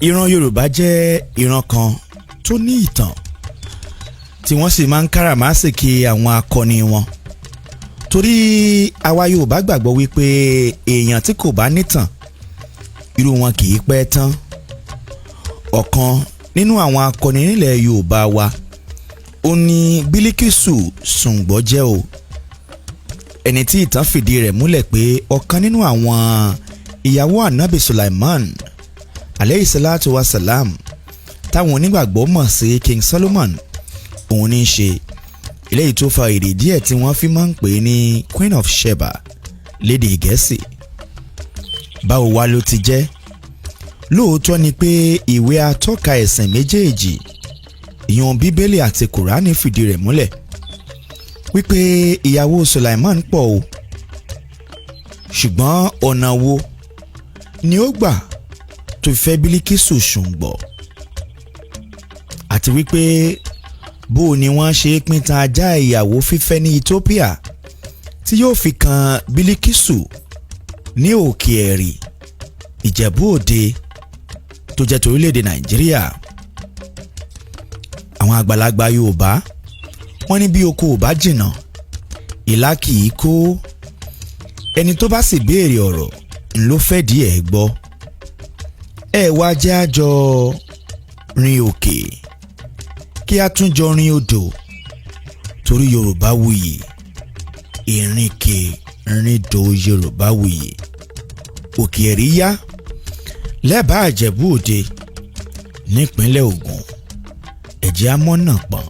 Ìran Yorùbá jẹ́ ìran kan tó ní ìtàn tí wọ́n sì máa ń káràmásìkí àwọn akọni wọn. Torí àwa Yorùbá gbàgbọ́ wípé èèyàn tí kò bá nítàn irú wọn kì í pẹ́ tán. Ọ̀kan nínú àwọn akọni nílẹ̀ Yorùbá wa ó ní Bílíkì Sùngbò jẹ́ o. Ẹni tí ìtàn fìdí rẹ̀ múlẹ̀ pé ọ̀kan nínú àwọn ìyàwó Ànábì Sulaiman alayhi salatu wa salam táwọn onígbàgbọ́ mọ̀ sí King Solomon òun ní í ṣe eléyìí tó fa èdè díẹ̀ tí wọ́n fi máa ń pè ní Queen of Sheba lédè Gẹ̀ẹ́sì. Báwo wá ló ti jẹ́? Lóòótọ́ ni pé ìwé atọ́ka ẹ̀sìn méjèèjì ìyẹn Bíbélì àti Kùránì fìdí rẹ̀ múlẹ̀ wípé ìyàwó Sulaiman pọ̀ o, ṣùgbọ́n ọ̀nà wo ni ó gbà tó fẹ́ Bílíkì Sùngbò, àti wípé bó ni wọ́n ṣe pín tan ajá ìyàwó fífẹ́ ní Ethiopia tí yóò fi kan Bílíkì ní òkè ẹ̀rì Ìjẹ̀bú Òde tó jẹ́ torílẹ̀-èdè Nàìjíríà. Àwọn àgbàlagbà Yorùbá wọ́n ní bí oko ò bá jìnnà ìlà kì í kó, ẹni tó bá sì béèrè ọ̀rọ̀ ló fẹ́ díẹ̀ gbọ́. Ẹ wá jẹ́ àjọ rin òkè kí a tún jọ rin odò torí Yorùbáwùyí ìrìnkèrindò Yorùbáwùyí òkè ẹ̀rí yá lẹ́bàá Ìjẹ̀bú Òde nípínlẹ̀ Ògùn. Ẹ̀jẹ̀ amọ́nà pọ̀n.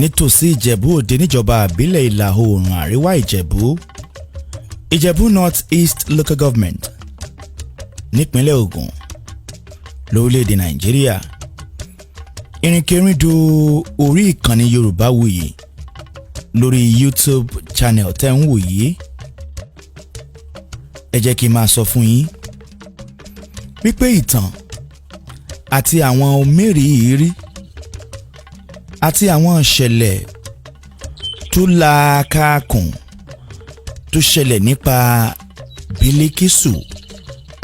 Nítòsí Ìjẹ̀bú Òde níjọba àbílẹ̀ ìlà oòrùn àríwá Ìjẹ̀bú North East Local Government nípínlẹ̀ Ògùn lórílẹ̀‐èdè Nàìjíríà. Ìrìnkèrindò orí ìkànnì Yorùbáwùyí lórí YouTube channel tẹ́ ń wò yìí. Ẹ jẹ́ kí n máa sọ fún yín wípé ìtàn àti àwọn mérìírí àti àwọn ìṣẹ̀lẹ̀ tó làkàkùn tó ṣẹlẹ̀ nípa Bílíkì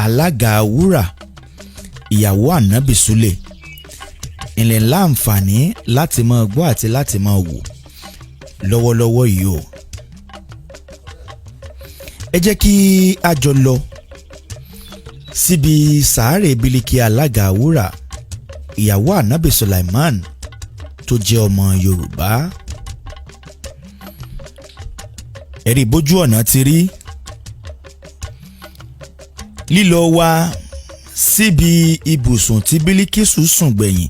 alága wúrà ìyàwó Ànábì Súlè ilẹ̀ láǹfààní láti máa gbọ́ àti láti máa wò lọ́wọ́lọ́wọ́ yìí o. Ẹ jẹ́ kí a jọ lọ síbi sàárè Bílíkì alága wúrà ìyàwó Ànábì Sulaiman tó jẹ́ ọmọ Yorùbá. Ẹ̀rí bójú ọ̀nà ti rí. Lílọ wá síbi ibùsùn tí Bílíkì sùn gbẹ̀yìn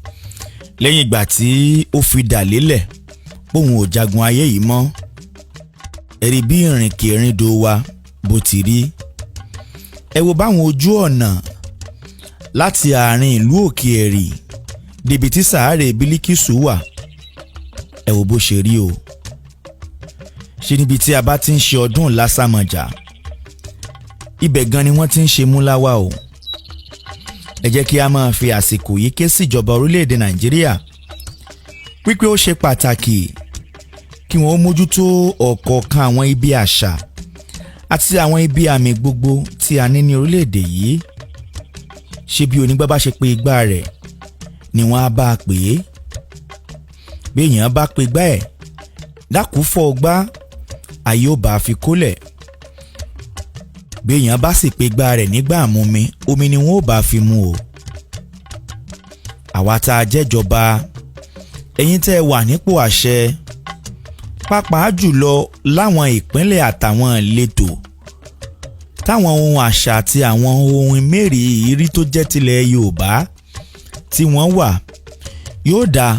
lẹ́yìn ìgbà tí ó fi dà lélẹ̀ póun ò jagun ayé yìí mọ́. Ẹ̀rí bí ìrìnkèrindò wa bó ti rí. Ẹ wo báwọn ojú ọ̀nà láti àárín ìlú òkè ẹ̀rì débi tí sàárè Bílíkì wà. Ẹ wo bó ṣe rí o. Ṣé níbi tí a bá ti ń ṣe ọdún lásàmọ̀jà ibẹ̀ gan ni wọ́n ti ń ṣe múláwá o. Ẹ jẹ́ kí a máa fi àsìkò yìí ké sí ìjọba orílẹ̀-èdè Nàìjíríà wípé ó ṣe pàtàkì kí wọ́n mójútó ọ̀kọ̀ọ̀kan àwọn ibi àṣà àti àwọn ibi àmì gbogbo tí a ní ní orílẹ̀-èdè yìí. Ṣé bí onígbà bá ṣe pé igbá rẹ̀ ni wọ́n á bá a pè é? Bí èèyàn bá pe igbá ẹ̀ dákú fọ́ ọgbá ayé ó bá a fi kólẹ̀. Bí èèyàn bá sì pe igbá rẹ̀ nígbà mumi omi ni wọ́n ó bá a fi mu o. Àwa tá a jẹ́jọba, ẹ̀yin tẹ́ ẹ wà nípò àṣẹ pàápàá jùlọ láwọn ìpínlẹ̀ àtàwọn ìletò táwọn ohun àṣà àti àwọn ohun mérìírí tó jẹ́ tilẹ̀ Yorùbá tí wọ́n wà, yóò dáa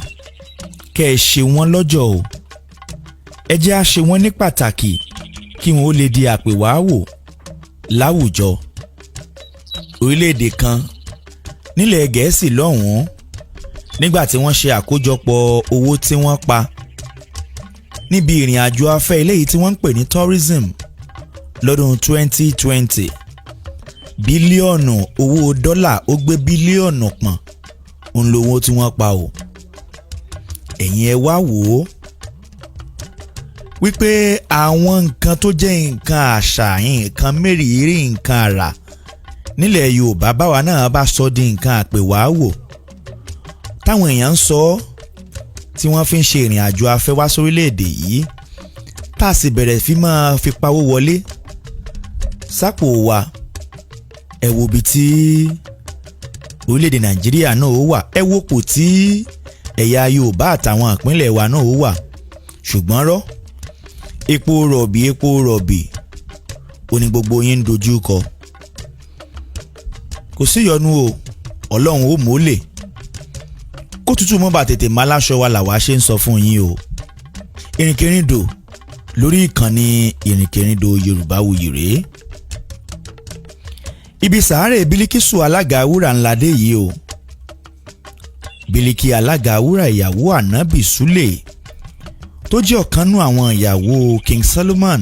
kẹ́ ẹ ṣe wọ́n lọ́jọ́ o. Ẹ jẹ́ á ṣe wọ́n ní pàtàkì kí wọ́n ó lè di àpèwàáwò láwùjọ. Orílẹ̀-èdè kan nílẹ̀ Gẹ̀ẹ́sì lọ́hùn-ún nígbà tí wọ́n ṣe àkójọpọ̀ owó tí wọ́n pa níbi ìrìn àjò afẹ́ eléyìí tí wọ́n ń pè ní tourism, lọ́dún 2020 bílíọ̀nù owó dọ́là ó gbé bílíọ̀nù pọ̀n òun lówó tí wọ́n pa o. ẹ̀yin ẹ wá wò ó wípé àwọn nǹkan tó jẹ́ nǹkan àṣà nǹkan mérìírí nǹkan àrà nílẹ̀ Yorùbá báwa náà bá sọ di nǹkan àpèwàáwò táwọn èèyàn ń sọ tí wọ́n fi ń ṣe ìrìn àjò afẹ́ wá sórílẹ̀-èdè yìí tá a sì bẹ̀rẹ̀ fi máa fi pawó wọlé sápò wa. ẹ wo ibi tí orílẹ̀-èdè Nàìjíríà náà ó wà, ẹ wo pò tí ẹ̀yà Yorùbá àtàwọn ìpínlẹ̀ wa náà ó wà. ṣùgbọ́n rọ́ epo rọ̀bì ó ní gbogbo yín ń dojú kọ. kò sí ìyọnu o, Ọlọ́run ó mólè kó tútù mọ́ bá tètè má láṣọ wa làwa ṣe ń sọ fún yín o. Ìrìnkèrindò lórí ìkànnì Ìrìnkèrindò Yorùbáwùyí rèé. ibi sàárè Bílíkísù Alága Wúrà ńlá dé yìí o. Bílíkì Alága Wúrà ìyàwó Ànábì Súlè tó jẹ́ ọ̀kanú àwọn ìyàwó King Solomon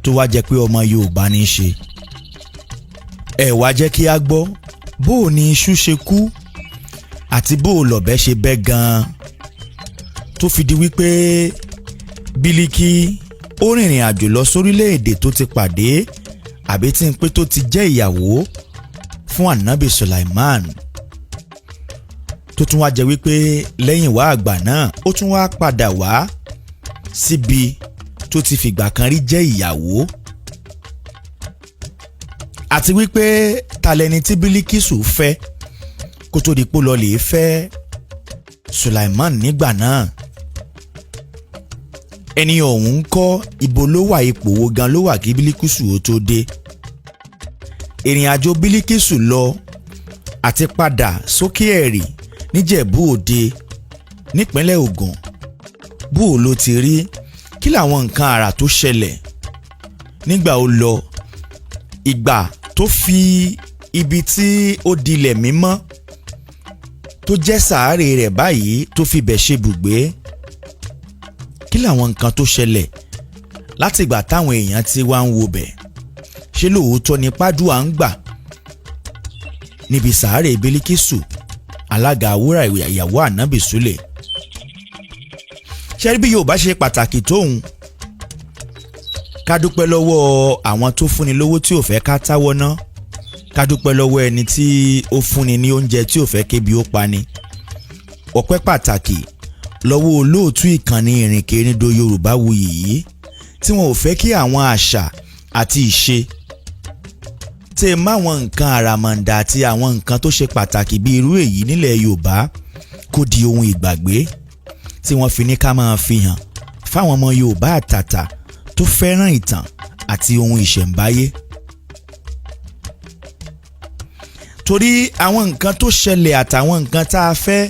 tó wá jẹ́ pé ọmọ Yorùbá ní í ṣe. ẹ wá jẹ́ kí a gbọ́ bó o ní iṣu ṣe kú àti bó o lọ̀bẹ ṣe bẹ́ gan-an tó fi di wípé Bílíkì ó rìnrìn àjò lọ sórílẹ̀-èdè tó ti pàdé àbí tí ń pé tó ti jẹ́ ìyàwó fún Ànábì Sulaiman tó tún wá jẹ́ wípé lẹ́yìn wá àgbà náà ó tún wá padà wá síbi tó ti fìgbà kan rí jẹ́ ìyàwó. àti wípé talẹ́ni tí Bílíkísù fẹ́ kó tó di pé lọ lè fẹ́ Sulaiman nígbà náà. ẹni ọ̀hún ń kọ́ ibo ló wà, ipò wo gan ló wà kí Bílíkísù ó tó dé. ìrìn àjò Bílíkísù lọ àti padà sókè ẹ̀rì níjẹ̀bú òde nípínlẹ̀ Ògùn bó o ló ti rí, kí làwọn nǹkan àrà tó ṣẹlẹ̀ nígbà ó lọ, ìgbà tó fi ibi tí ó dilẹ̀ mímọ́ tó jẹ́ sàárè rẹ̀ báyìí tó fi bẹ̀ ṣe bùgbé. kí làwọn nǹkan tó ṣẹlẹ̀ láti ìgbà táwọn èèyàn ti wá ń wo bẹ̀, ṣé lóòótọ́ ni pàdúà ń gbà níbi sàárè Bílíkísù Alága Wúrà ìyàwó Ànábì Súlè. ṣé bí Yorùbá ṣe pàtàkì tóun, ká dúpẹ́ lọ́wọ́ àwọn tó fúnni lówó tí ò fẹ́ ká táwọ́ ná, ká dúpẹ́ lọ́wọ́ ẹni tí ó fúnni ní oúnjẹ tí ò fẹ́ kébi ó pani. ọpẹ́ pàtàkì lọ́wọ́ olóòtú ìkànnì Ìrìnkèrindò Yorùbáwùyí yìí tí wọn ò fẹ́ kí àwọn àṣà àti ìṣe tẹ́ máwọn nǹkan àràmàǹdà àti àwọn nǹkan tó ṣe pàtàkì bí irú èyí nílẹ̀ Yorùbá kó di ohun ìgbàgbé, tí wọ́n fi ní ká máa fi hàn fáwọn ọmọ Yorùbá àtàtà tó fẹ́ràn ìtàn àti ohun ìṣẹ̀ǹbáyé. torí àwọn nǹkan tó ṣẹlẹ̀ àtàwọn nǹkan tá a fẹ́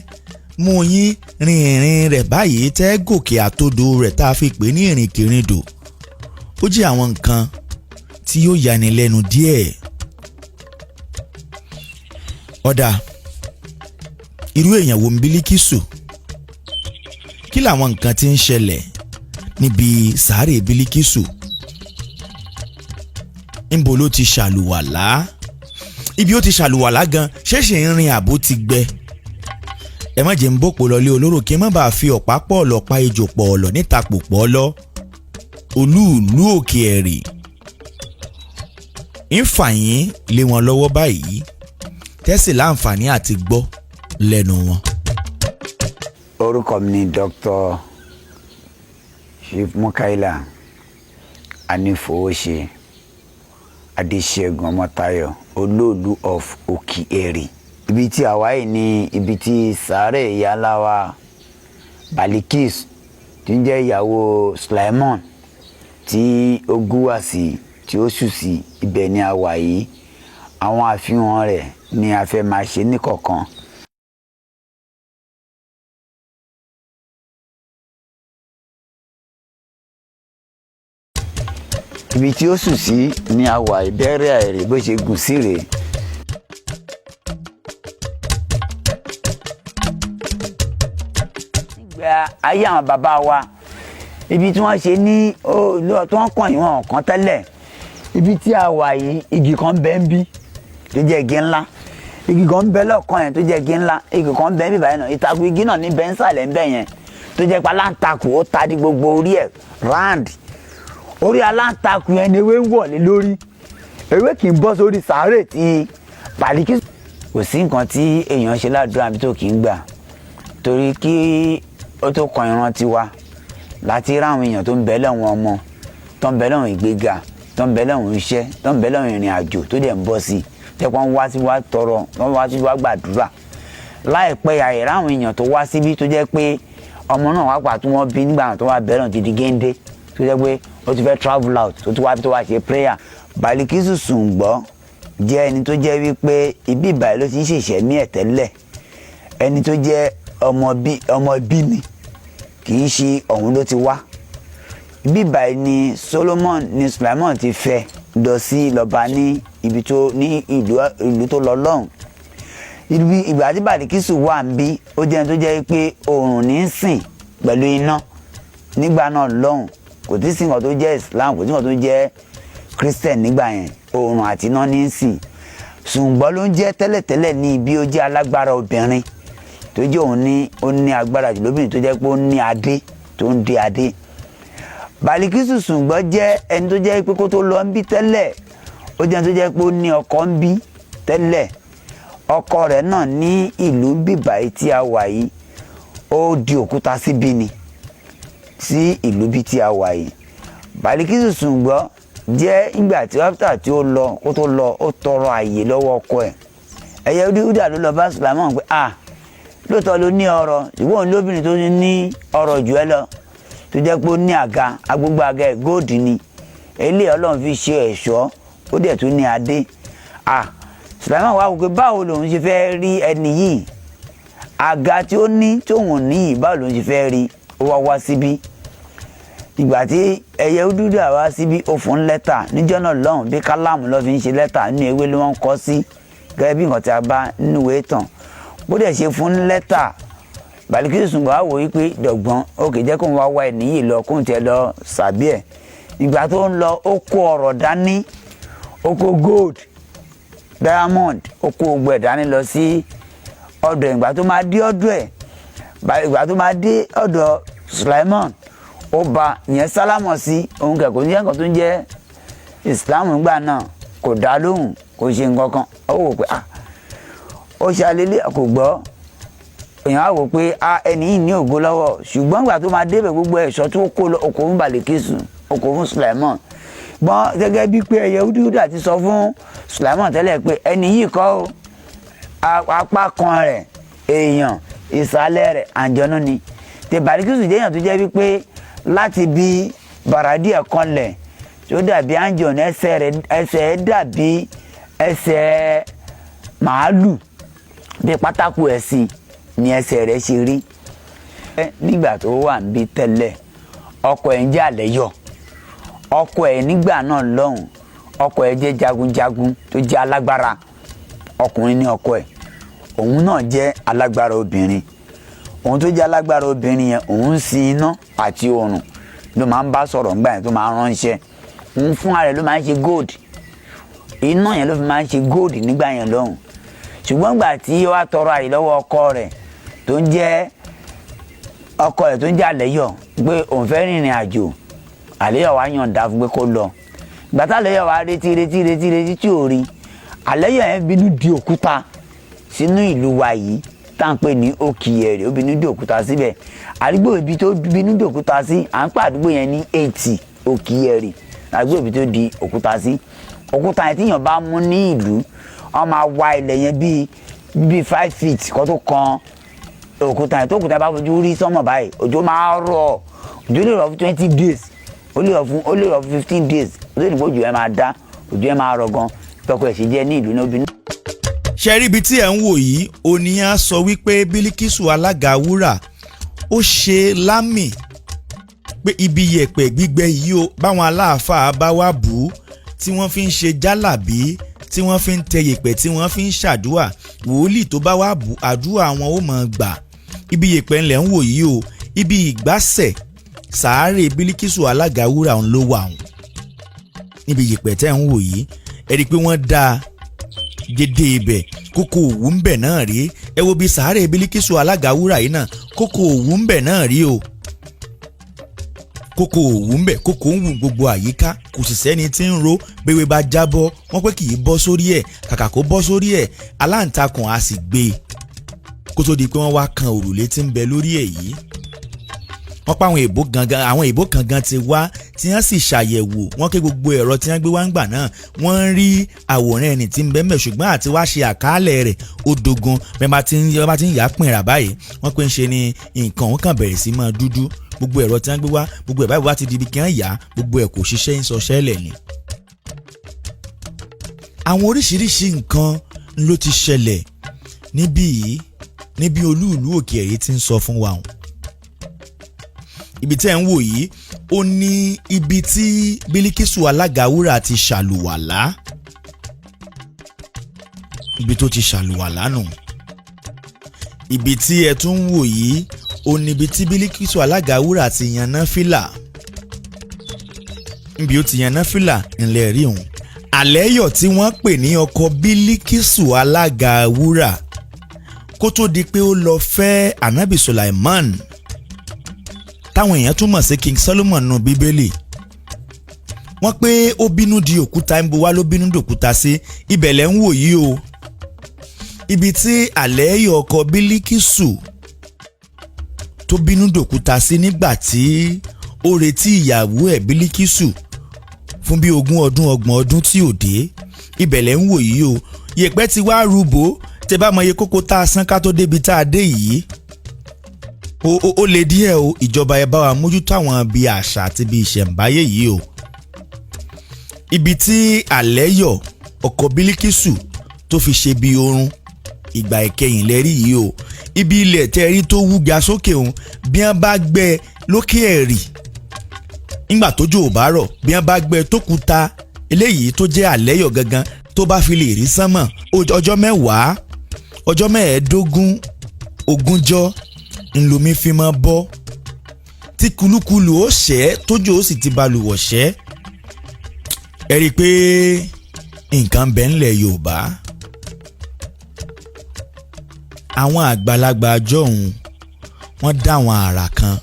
mú yín rin ìrìn rẹ̀ báyìí tẹ́ gòkè àtodò rẹ̀ tá a fi pè ní Ìrìnkèrindò, ó jẹ́ àwọn nǹkan tí yóò yani lẹ́nu díẹ̀. ọ̀dà irú èèyàn wo ń Bílíkísù, kí làwọn nǹkan tí ń ṣẹlẹ̀ níbi sàárè Bílíkísù, níbo ló ti ṣàlùwàlá, ibi ó ti ṣàlùwàlá gan ṣẹ̀ṣẹ̀ ń rin àbó ti gbẹ. ẹ má jẹ́ ń bòpò lọlé olóró kí n má bàa fi ọ̀pá pọ̀ lọ pa ejò pọ̀ lọ níta pòpọ̀ lọ. olúùlú òkè ẹ̀rì ń fà yín lé wọn lọ́wọ́ báyìí tẹ́sí láǹfààní àti gbọ́ lẹ́nu wọn. orúkọ mi ni Dr. Chief Mukaila Anífowóṣe Adéṣẹ́gun Ọmọ́táyọ̀ olóòlù of òkè ẹ̀rì. ibi tí a wáyé ní ibi tí sàárè ìyá ńlá wa Balikis tí ń jẹ́ ìyàwó Sulaiman tí ó gúwà sí tí ó sù sí, ibẹ̀ ni a wà yìí. àwọn àfihàn rẹ̀ ni a fẹ́ máa ṣe níkọ̀ọ̀kan. ibi tí ó sù sí ni a wà, ìbẹ̀rẹ̀ àìrè bó ṣe gùn sí rèé. nígbà ayé àwọn bàbá wa ibi tí wọ́n ṣe ní tí wọ́n kàn yín wọn kàn tẹ́lẹ̀ ibi tí a wà yìí igi kan bẹ́ ń bí tó jẹ́ igi ńlá igi kan bẹ́ lọ́kàn yẹn tó jẹ́ igi ńlá igi kan bẹ́ ń bí báyìí náà ìtàkùn igi náà ní bẹ́ńsàlẹ̀ ń bẹ̀ yẹn tó jẹ́ pé aláǹtakùn ó ta di gbogbo orí ẹ̀ round orí aláǹtakùn yẹn ni ewé ń wọ̀lé lórí ewé kì í bọ́ sórí sàárè tí Bàlíkísù. Kò sí nǹkan tí èèyàn ṣe ládùúrà bí tó kì í gbà torí kí ó tó kan ìran tiwa láti ráwọn èèyàn tó ń bẹ lẹ́wọ̀n ọmọ tó ń bẹ lẹ́wọ̀n ìgbéga tó ń bẹ lẹ́wọ̀n iṣẹ́ tó ń bẹ lẹ́wọ̀n ìrìn àjò tó dẹ̀ ń bọ́ sí i tẹ́ wọ́n wá sí wá tọrọ wọ́n wá sí wá gbàdúrà láìpẹ́ àyè ráwọn èèyàn tó wá síbí tó jẹ́ pé ọmọ náà wá pàtó wọn bí nígbà tó wá bẹ̀rẹ̀ gidi géńdé tó jẹ́ pé ó ti fẹ́ travel out tó ti wá bí tó wá ṣe prayer. Bàlíkísù Sùngbọ́ jẹ́ ẹni tó jẹ́ wípé ibi ìbàyẹ̀ ló ti ń ṣèṣẹ́ ní ẹ̀tẹ́lẹ̀ ẹni tó jẹ́ ọmọ ibi ni kì í ṣe ọ̀hún ló ti wá ibi ìbàyẹ̀ ni Sulaimon ti fẹ́ lọ sí lọ́ba ní ibi tó ní ìlú tó lọ lọ́hùn ìgbà tí Bàlíkísù wà ń bí ó jẹ́ ẹni tó jẹ́ pé oòrùn ní í sìn pẹ̀lú iná nígbà náà lọ́hùn kò tí sí nǹkan tó jẹ́ Islam kò tí sí nǹkan tó jẹ́ Christian nígbà yẹn oòrùn àti iná ní í sìn Sùngbọ́ ló ń jẹ́ tẹ́lẹ̀tẹ́lẹ̀ ní ibi ó jẹ́ alágbára obìnrin tó jẹ́ ó ní agbára jù lóbìnrin tó jẹ́ pé ó ní adé tó ń dé adé. Bàlíkísù Sùngbọ́ jẹ́ ẹni tó jẹ́ pé kó tó lọ ń bí tẹ́lẹ̀ ó jẹ́ ẹni tó jẹ́ pé ó ní ọkọ ń bí tẹ́lẹ̀ ọkọ rẹ̀ náà ní ìlú bíbá tí a wà yìí ó di òkúta síbí ni sí ìlú bí tí a wà yìí. Bàlíkísù Sùngbọ́ jẹ́ ìgbà tí after tí ó lọ kó tó lọ ó tọrọ àyè lọ́wọ́ ọkọ ẹ̀ ẹ̀yẹ Húdà ló lọ bá Sulaimon pé lóòótọ́ ló ní ọrọ̀ ṣùgbọ́n òun lóbìnrin tó ní ọrọ̀ jù ẹ́ lọ tó jẹ́ pé ó ní àga agbógbó àga ẹ̀ góòdì ni eléyìí Ọlọ́run fi ṣe ẹ̀ṣọ́ ó dẹ̀ tún ní adé. Sulaimon wá wò pé báwo lòun ṣe fẹ́ rí ẹni yìí àga tí ó ní tóun ní yìí báwo lòun ṣe fẹ́ rí ó wá síbí ìgbà tí ẹyẹ Húdà wá síbí ó fún lẹ́tà níjọ́ náà lọ́hùn bí kálámù lọ́ fi ń ṣe lẹ́tà nínú ewé ló wọ́n kọ́ sí gẹ́gẹ́ bí nǹkan tí a bá nínú ìwé ìtàn bó dẹ̀ ṣe fún lẹ́tà Bàlíkísù Sùngbọ́ wá wò wípé dọ̀gbọ́n ó kì í jẹ́ kóun wá wá ẹni yìí lọ kóun tiẹ̀ lọ sàbí ẹ̀ ìgbà tó ń lọ ó kó ọrọ̀ dání ó kó gold diamond ó kó gbogbo ẹ̀ dání lọ sí ọ̀dọ̀ ìgbà tó máa dé ọ̀dọ̀ ẹ̀ ìgbà tó máa dé ọ̀dọ̀ Sulaimon ó ba ìyẹn sálámọ̀ sí òun kẹ̀kọ́ ní ẹ̀kọ́ tó ń jẹ́ Islam nígbà náà kò dá lóhùn kò ṣe nǹkan kan ó wò pé ó ṣe alẹ́lẹ́ kò gbọ́ èèyàn á wò pé ẹni yìí ní ògo lọ́wọ́ ṣùgbọ́n ìgbà tó máa débẹ̀ gbogbo ẹ̀ṣọ́ tó kó okò fún Bàlíkísù okò fún Sulaimon gbọ́n gẹ́gẹ́ bí pé ẹyẹ Húdà ti sọ fún Sulaimon tẹ́lẹ̀ pé ẹni yìí kọ́ apá kan rẹ̀ èèyàn ìsàlẹ̀ rẹ̀ àǹjọ̀nú ni tẹ Bàlíkísù jẹ́ èèyàn tó jẹ́ wípé láti bí bàràdí ẹ̀ kanlẹ̀ tó dàbí àǹjọ̀nú ẹsẹ̀ dàbí ẹsẹ̀ màálù bí pátákó ẹ̀sìn ni ẹsẹ̀ rẹ̀ ṣe rí. nígbà tó wà ń bí tẹ́lẹ̀ ọkọ ẹ̀ ń jẹ́ àlẹ́yọ̀ ọkọ ẹ̀ nígbà náà lọ́hùn ọkọ ẹ̀ jẹ́ jagunjagun tó jẹ́ alágbára ọkùnrin ní ọkọ ẹ̀ òun náà jẹ́ alágbára obìnrin òun tó jẹ́ alágbára obìnrin yẹn òun ń sin iná àti oòrùn ló máa ń bá sọ̀rọ̀ ńgbà yẹn tó máa ń ránṣẹ́ òun fúnra rẹ̀ ló máa ń ṣe gold iná yẹn ló fi máa ń ṣe gold nígbà yẹn lọ́hùn ṣùgbọ́n gbà tí ó wá tọrọ àyè lọ́wọ́ ọkọ rẹ̀ tó ń jẹ́ àlẹ́yọ̀ pé òun fẹ́ rìnrìn àjò àlẹ́yọ̀ wá yọ̀ǹda fún pé kó lọ gbàtà àlẹ́yọ̀ wá retí tí ò rí àlẹ́yọ̀ yẹn bínú di òkúta sínú ìlú wa yìí tá à ń pè ní Òkìẹ̀rì ó bínú di òkúta síbẹ̀ àdúgbò ibi tó bínú di òkúta sí à ń pè àdúgbò yẹn ní 80 Òkìẹ̀rì àdúgbò ibi tó di òkúta sí òkúta yẹn tíyàn bá mú ní ìlú wọ́n máa wá ilẹ̀ yẹn bíi 5 feet kó tó kan òkúta yẹn tó òkúta bá fojú rí sọ́mọ̀ báyìí òjò máa rọ̀ òjò lè rọ̀ fún 20 days ó lè rọ̀ fún 15 days ó lè ní kó òjò yẹn máa dá òjò yẹn máa rọ̀ gan tọkọ ẹ̀ sì jẹ́ ní ìlú náà obìnrin. ṣe rí ibi tí ẹ̀ ń wò yìí oníyàn sọ wípé Bílíkísù Alága Wúrà ó ṣe lámì pé ibi yẹ̀pẹ̀ gbígbẹ yìí ó báwọn aláàfáà bá wà bù tí wọ́n fi ń ṣe jálàbí tí wọ́n fi ń tẹ yẹ̀pẹ̀ tí wọ́n fi ń ṣàdúà wòlíì tó bá wà bù àdúà wọn ó máa gbà ibi yẹ̀pẹ̀ ńlẹ̀ ń wò yìí o ibi ìgbásẹ̀ sàárè Bílíkísù Alága Wúrà òun ló wà òun níbi yèpẹ̀ tẹ́ ń wò yìí ẹ rí i pé wọ́n dá dédé ibẹ̀ kókó òwú ń bẹ̀ náà rí ẹ wo bí sàárè Bílíkísù Alága Wúrà yìí náà kókó òwú ń bẹ̀ náà rí o kókó òwú ń bẹ̀ kókó ń wù gbogbo àyíká kò sì sẹ́ni tí ń ro bẹ́wẹ́ bá jábọ́ wọ́n pé kì í bọ́ sórí ẹ̀ kàkà kó bọ́ sórí ẹ̀ aláǹtakùn á sì gbé e kó tó di pé wọ́n wá kan òrùlé tí ń bẹ lórí ẹ̀ yìí wọ́n pa àwọn èèbó kan gan ti wá tí wọ́n sì ṣàyẹ̀wò wọ́n ké gbogbo ẹ̀rọ tí wọ́n gbé wá ń gbà náà wọ́n ń rí àwòrán ẹni tí ń bẹ mẹ́ ṣùgbọ́n àti wá ṣe àkàálẹ̀ rẹ̀ ó dogun bẹ́ẹ̀ bá ti ń yà á pìnrà báyìí wọ́n pé ń ṣe ni nǹkan òun kàn bẹ̀rẹ̀ sí máa dúdú gbogbo ẹ̀rọ tí wọ́n gbé wá gbogbo ẹ̀ báyìí wá ti di ibi kí wọ́n yà á gbogbo ẹ̀ kò ṣiṣẹ́ ń sọṣẹ́ lẹ̀ ni. àwọn oríṣiríṣi nǹkan ló ti ṣẹlẹ̀ níbi olúùlú òkè ẹ̀rí ti ń sọ fún wa hàn ibi tẹ́ ń wò yìí ó ní ibi tí Bílíkísù Alága Wúrà ti ṣàlùwàlá ibi tó ti ṣàlùwàlá nù ibi tí ẹ tún ń wò yìí ó ní ibi tí Bílíkísù Alága Wúrà ti yan náfìlà níbi ó ti yan náfìlà ńlẹ̀ rí òun àlẹ́yọ̀ tí wọ́n pè ní ọkọ Bílíkísù Alága Wúrà kó tó di pé ó lọ fẹ́ Ànábì Sulaiman táwọn èèyàn túmọ̀ sí King Solomon nù Bíbélì wọ́n pé ó bínú di òkúta ń bo wá ló bínú dòkúta sí ibẹ̀ lẹ́ ń wò yìí o ibi tí àlẹ́yọ̀ ọkọ Bílíkísù tó bínú dòkúta sí nígbà tí ó retí ìyàwó ẹ̀ Bílíkísù fún bí 20 ọdún 30 ọdún tí ò dé ibẹ̀ lẹ́ ń wò yìí o yèpẹ̀ ti wá rúbò tẹ́ bá mọ iye kókó tá a sán ká tó débi tá a dé yìí ó lè díẹ̀ o ìjọba ẹ bá wa mójútó àwọn bíi àṣà àti bíi ìṣẹ̀ǹbáyé yìí o ibi tí àlẹ́yọ̀ ọkọ Bílíkísù tó fi ṣe bí oorun ìgbà ìkẹyìn lẹ́rí yìí o ibi ilẹ̀ tẹ́rí tó wúga sókè òun bí wọ́n bá gbẹ́ lókè ẹ̀rì nígbà tójò ò bá rọ̀ bí wọ́n bá gbẹ́ tókúta eléyìí tó jẹ́ àlẹ́yọ̀ gangan tó bá fi lè rí sánmọ̀ ọjọ́ 10 ọjọ́ 15 ogúnjọ́ ńlomi fi máa bọ́ tí kulukulu ó ṣẹ́ tójò ó sì ti balùwọ̀ ṣẹ́ ẹ rí i pé nǹkan bẹ́ẹ̀ ńlẹ̀ Yorùbá àwọn àgbàlagbà jọ̀hún wọ́n dá àwọn àrà kan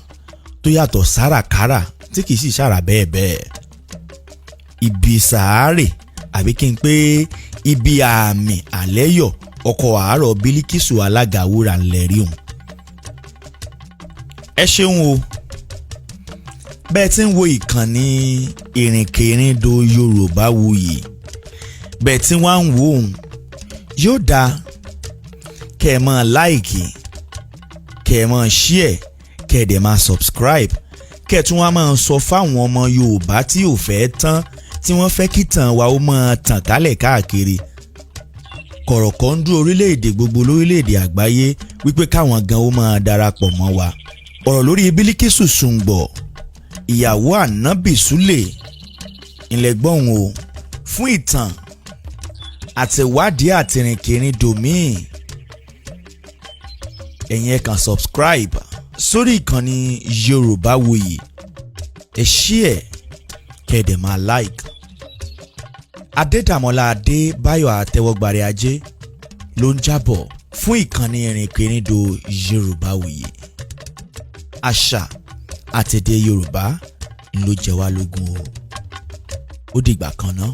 tó yàtọ̀ sárakára tí kì í sì sára bẹ́ẹ̀ bẹ́ẹ̀ ibi sàárè àbí kí n pé ibi àmì àlẹ́yọ̀ ọkọ̀ àárọ̀ Bílíkísù Alága Wúrà ńlẹ̀ rí òun ẹ ṣeun o bẹ́ẹ̀ tí ń wo ìkànnì ìrìnkèrindò Yorùbáwùyí bẹ́ẹ̀ tí wọ́n ń wò ó yóò dáa kẹ́ ẹ máa láìkì kẹ́ ẹ máa share kẹ́ ẹ dẹ̀ máa subscribe kẹ́ ẹ tún wá máa sọ fáwọn ọmọ Yorùbá tí ò fẹ́ tán tí wọ́n fẹ́ kí tàn wa ó máa tàn kálẹ̀ káàkiri kọ̀rọ̀kọ́ndú orílẹ̀-èdè gbogbo lórílẹ̀-èdè àgbáyé wípé káwọn gan ó máa darapọ̀ mọ́ wa ọ̀rọ̀ lórí Bílíkísù Sùngbọ̀ ìyàwó Ànábì Súlè ìlẹ̀gbọ́n o fún ìtàn àtẹ̀wádìí àtìrìnkèrindò míì ẹ̀yin ẹ kàn subscribe sórí ìkànnì Yorùbáwùyí ẹ share kẹ́ẹ̀dẹ̀ máa like Adédàmọ́lá Adébáyọ̀ Àtẹwọ́gbàrẹ̀ Ajé ló ń jábọ̀ fún ìkànnì ìrìnkèrindò Yorùbáwùyí àṣà àtẹ̀dẹ̀ Yorùbá ló jẹ wá lógún o ó dìgbà kan náà.